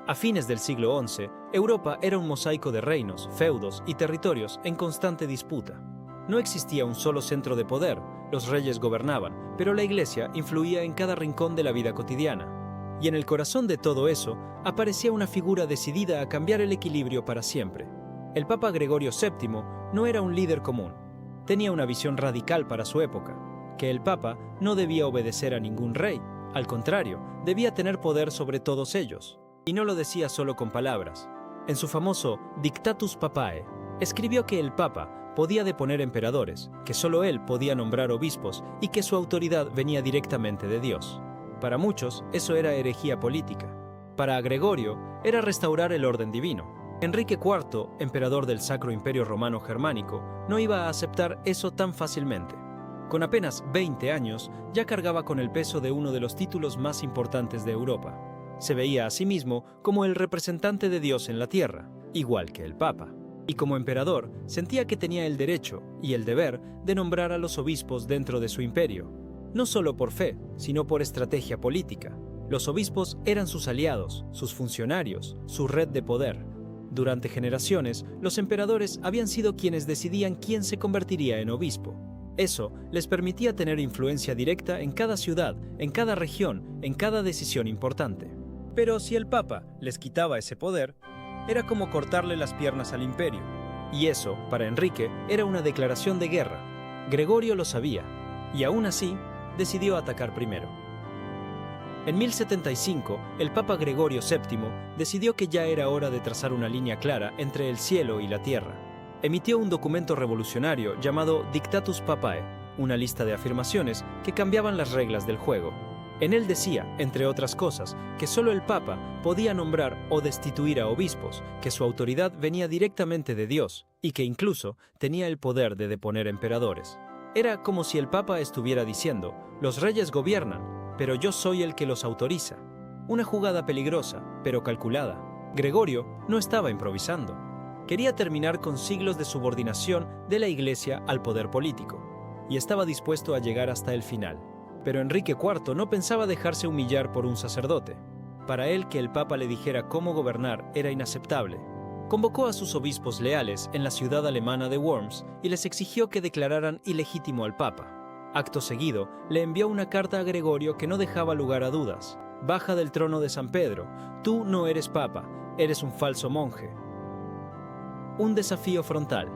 A fines del siglo XI, Europa era un mosaico de reinos, feudos y territorios en constante disputa. No existía un solo centro de poder, los reyes gobernaban, pero la Iglesia influía en cada rincón de la vida cotidiana. Y en el corazón de todo eso aparecía una figura decidida a cambiar el equilibrio para siempre. El Papa Gregorio VII no era un líder común. Tenía una visión radical para su época, que el Papa no debía obedecer a ningún rey, al contrario, debía tener poder sobre todos ellos. Y no lo decía solo con palabras. En su famoso Dictatus Papae, escribió que el Papa podía deponer emperadores, que solo él podía nombrar obispos y que su autoridad venía directamente de Dios. Para muchos, eso era herejía política. Para Gregorio, era restaurar el orden divino. Enrique IV, emperador del Sacro Imperio Romano Germánico, no iba a aceptar eso tan fácilmente. Con apenas 20 años, ya cargaba con el peso de uno de los títulos más importantes de Europa. Se veía a sí mismo como el representante de Dios en la tierra, igual que el Papa. Y como emperador, sentía que tenía el derecho y el deber de nombrar a los obispos dentro de su imperio. No solo por fe, sino por estrategia política. Los obispos eran sus aliados, sus funcionarios, su red de poder. Durante generaciones, los emperadores habían sido quienes decidían quién se convertiría en obispo. Eso les permitía tener influencia directa en cada ciudad, en cada región, en cada decisión importante. Pero si el Papa les quitaba ese poder, era como cortarle las piernas al imperio. Y eso, para Enrique, era una declaración de guerra. Gregorio lo sabía, y aún así, decidió atacar primero. En 1075, el Papa Gregorio VII decidió que ya era hora de trazar una línea clara entre el cielo y la tierra. Emitió un documento revolucionario llamado Dictatus Papae, una lista de afirmaciones que cambiaban las reglas del juego. En él decía, entre otras cosas, que solo el Papa podía nombrar o destituir a obispos, que su autoridad venía directamente de Dios y que incluso tenía el poder de deponer emperadores. Era como si el Papa estuviera diciendo, los reyes gobiernan, pero yo soy el que los autoriza. Una jugada peligrosa, pero calculada. Gregorio no estaba improvisando. Quería terminar con siglos de subordinación de la Iglesia al poder político, y estaba dispuesto a llegar hasta el final. Pero Enrique IV no pensaba dejarse humillar por un sacerdote. Para él, que el Papa le dijera cómo gobernar era inaceptable. Convocó a sus obispos leales en la ciudad alemana de Worms y les exigió que declararan ilegítimo al Papa. Acto seguido, le envió una carta a Gregorio que no dejaba lugar a dudas. Baja del trono de San Pedro, tú no eres Papa, eres un falso monje. Un desafío frontal,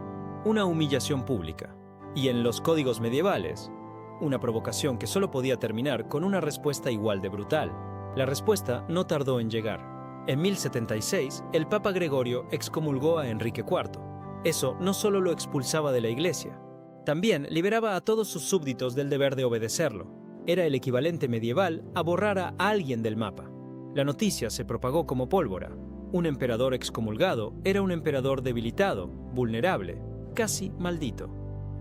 una humillación pública. Y en los códigos medievales, una provocación que solo podía terminar con una respuesta igual de brutal. La respuesta no tardó en llegar. En 1076, el Papa Gregorio excomulgó a Enrique IV. Eso no solo lo expulsaba de la Iglesia, también liberaba a todos sus súbditos del deber de obedecerlo. Era el equivalente medieval a borrar a alguien del mapa. La noticia se propagó como pólvora. Un emperador excomulgado era un emperador debilitado, vulnerable, casi maldito.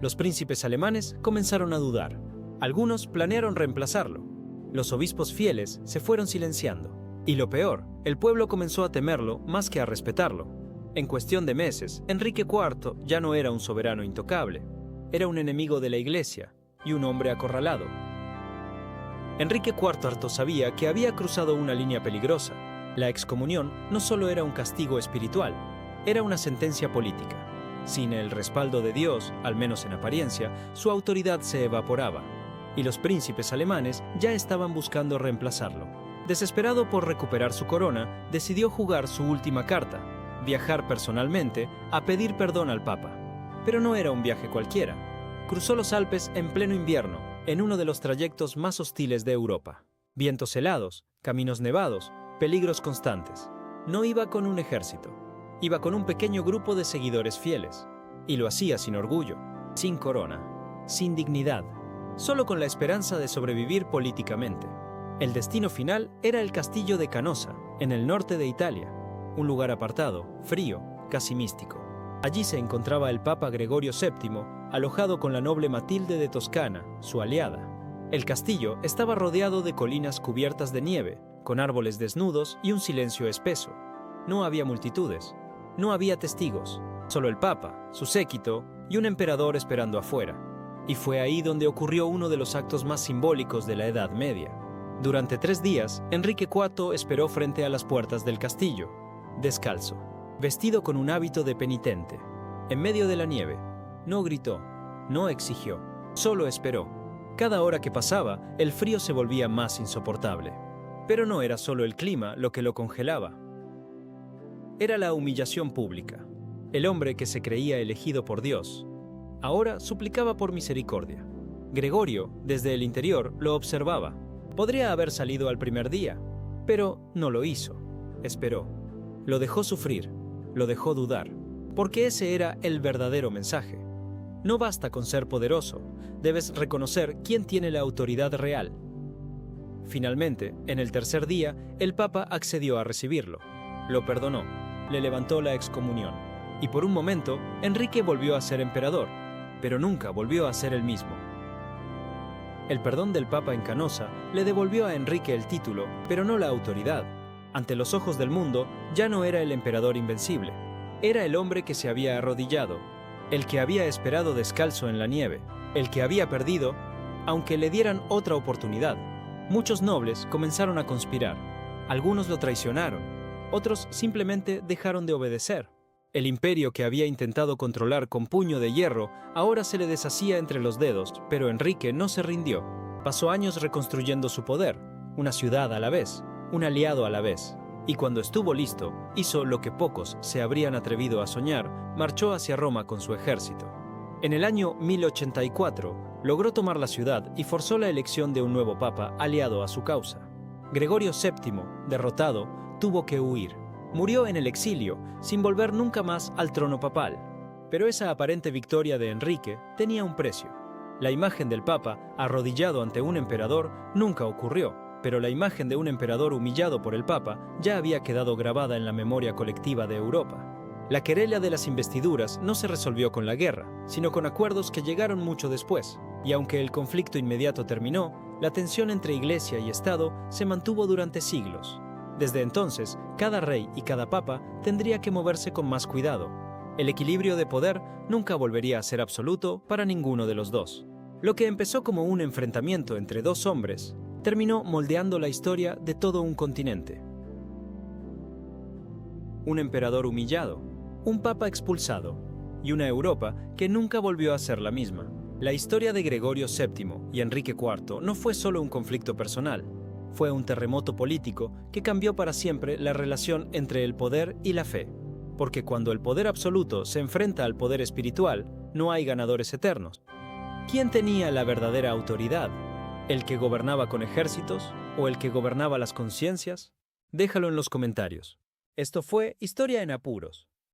Los príncipes alemanes comenzaron a dudar. Algunos planearon reemplazarlo. Los obispos fieles se fueron silenciando. Y lo peor, el pueblo comenzó a temerlo más que a respetarlo. En cuestión de meses, Enrique IV ya no era un soberano intocable. Era un enemigo de la Iglesia y un hombre acorralado. Enrique IV harto sabía que había cruzado una línea peligrosa. La excomunión no solo era un castigo espiritual, era una sentencia política. Sin el respaldo de Dios, al menos en apariencia, su autoridad se evaporaba, y los príncipes alemanes ya estaban buscando reemplazarlo. Desesperado por recuperar su corona, decidió jugar su última carta, viajar personalmente a pedir perdón al Papa. Pero no era un viaje cualquiera. Cruzó los Alpes en pleno invierno, en uno de los trayectos más hostiles de Europa. Vientos helados, caminos nevados, peligros constantes. No iba con un ejército. Iba con un pequeño grupo de seguidores fieles. Y lo hacía sin orgullo, sin corona, sin dignidad, solo con la esperanza de sobrevivir políticamente. El destino final era el castillo de Canosa, en el norte de Italia, un lugar apartado, frío, casi místico. Allí se encontraba el Papa Gregorio VII, alojado con la noble Matilde de Toscana, su aliada. El castillo estaba rodeado de colinas cubiertas de nieve, con árboles desnudos y un silencio espeso. No había multitudes, no había testigos, solo el Papa, su séquito y un emperador esperando afuera. Y fue ahí donde ocurrió uno de los actos más simbólicos de la Edad Media. Durante 3 días, Enrique IV esperó frente a las puertas del castillo, descalzo, vestido con un hábito de penitente, en medio de la nieve. No gritó, no exigió, solo esperó. Cada hora que pasaba, el frío se volvía más insoportable. Pero no era solo el clima lo que lo congelaba. Era la humillación pública. El hombre que se creía elegido por Dios, ahora suplicaba por misericordia. Gregorio, desde el interior, lo observaba. Podría haber salido al primer día, pero no lo hizo. Esperó. Lo dejó sufrir, lo dejó dudar, porque ese era el verdadero mensaje. No basta con ser poderoso, debes reconocer quién tiene la autoridad real. Finalmente, en el tercer día, el Papa accedió a recibirlo. Lo perdonó, le levantó la excomunión, y por un momento, Enrique volvió a ser emperador, pero nunca volvió a ser el mismo. El perdón del Papa en Canosa le devolvió a Enrique el título, pero no la autoridad. Ante los ojos del mundo, ya no era el emperador invencible. Era el hombre que se había arrodillado, el que había esperado descalzo en la nieve, el que había perdido, aunque le dieran otra oportunidad. Muchos nobles comenzaron a conspirar. Algunos lo traicionaron, otros simplemente dejaron de obedecer. El imperio que había intentado controlar con puño de hierro ahora se le deshacía entre los dedos, pero Enrique no se rindió. Pasó años reconstruyendo su poder, una ciudad a la vez, un aliado a la vez. Y cuando estuvo listo, hizo lo que pocos se habrían atrevido a soñar, marchó hacia Roma con su ejército. En el año 1084, logró tomar la ciudad y forzó la elección de un nuevo papa aliado a su causa. Gregorio VII, derrotado, tuvo que huir. Murió en el exilio, sin volver nunca más al trono papal. Pero esa aparente victoria de Enrique tenía un precio. La imagen del papa, arrodillado ante un emperador, nunca ocurrió, pero la imagen de un emperador humillado por el papa ya había quedado grabada en la memoria colectiva de Europa. La querella de las investiduras no se resolvió con la guerra, sino con acuerdos que llegaron mucho después, y aunque el conflicto inmediato terminó, la tensión entre Iglesia y Estado se mantuvo durante siglos. Desde entonces, cada rey y cada papa tendría que moverse con más cuidado. El equilibrio de poder nunca volvería a ser absoluto para ninguno de los dos. Lo que empezó como un enfrentamiento entre dos hombres, terminó moldeando la historia de todo un continente. Un emperador humillado, un papa expulsado y una Europa que nunca volvió a ser la misma. La historia de Gregorio VII y Enrique IV no fue solo un conflicto personal. Fue un terremoto político que cambió para siempre la relación entre el poder y la fe. Porque cuando el poder absoluto se enfrenta al poder espiritual, no hay ganadores eternos. ¿Quién tenía la verdadera autoridad? ¿El que gobernaba con ejércitos o el que gobernaba las conciencias? Déjalo en los comentarios. Esto fue Historia en Apuros.